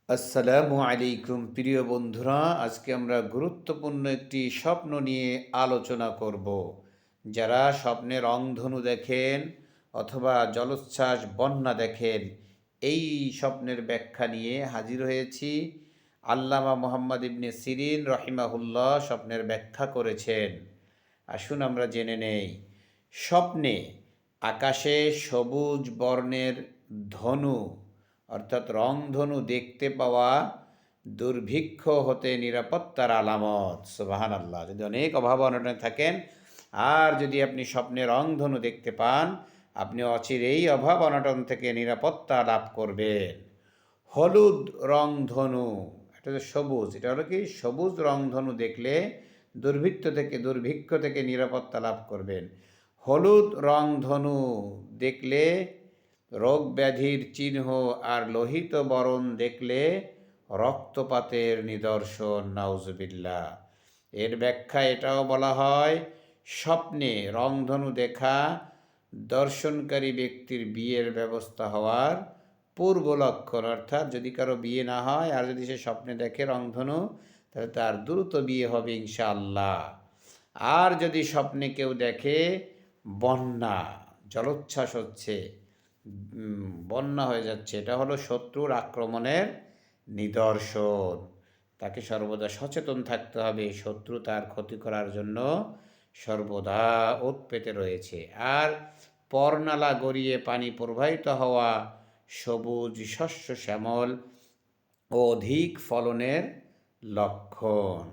আসসালামু আলাইকুম প্রিয় বন্ধুরা, আজকে আমরা গুরুত্বপূর্ণ একটি স্বপ্ন নিয়ে আলোচনা করব। যারা স্বপ্নে রংধনু দেখেন অথবা জলোচ্ছ্বাস বন্যা দেখেন, এই স্বপ্নের ব্যাখ্যা নিয়ে হাজির হয়েছি। আল্লামা মোহাম্মদ ইবনে সিরিন রহিমাহুল্লাহ স্বপ্নের ব্যাখ্যা করেছেন। আসুন আমরা জেনে নেই। স্বপ্নে আকাশে সবুজ বর্ণের ধনু অর্থাৎ রংধনু দেখতে পাওয়া দুর্ভিক্ষ হতে নিরাপত্তার আলামত। সুবহানাল্লাহ। যদি অনেক অভাব অনটনে থাকেন আর যদি আপনি স্বপ্নে রংধনু দেখতে পান, আপনি অচিরেই অভাব অনটন থেকে নিরাপত্তা লাভ করবেন। হলুদ রংধনু, এটা হচ্ছে সবুজ, এটা হলো কি সবুজ রংধনু দেখলে দুর্ভিক্ষ থেকে নিরাপত্তা লাভ করবেন। হলুদ রংধনু দেখলে রোগ ব্যাধির চিহ্ন, আর লোহিত বরণ দেখলে রক্তপাতের নিদর্শন। নাউজুবিল্লাহ। এর ব্যাখ্যা এটাও বলা হয়, স্বপ্নে রংধনু দেখা দর্শনকারী ব্যক্তির বিয়ের ব্যবস্থা হওয়ার পূর্ব লক্ষণ। অর্থাৎ যদি কারো বিয়ে না হয় আর যদি সে স্বপ্নে দেখে রংধনু, তাহলে তার দ্রুত বিয়ে হবে ইনশাআল্লাহ। আর যদি স্বপ্নে কেউ দেখে বন্যা, জলোচ্ছ্বাস হচ্ছে, বন্যা হয়ে যাচ্ছে, এটা হলো শত্রুর আক্রমণের নিদর্শন। তাকে সর্বদা সচেতন থাকতে হবে, শত্রু তার ক্ষতি করার জন্য সর্বদা ওত পেতে রয়েছে। আর পরনালা গড়িয়ে পানি প্রবাহিত হওয়া, সবুজ শস্য শ্যামল ও অধিক ফলনের লক্ষণ।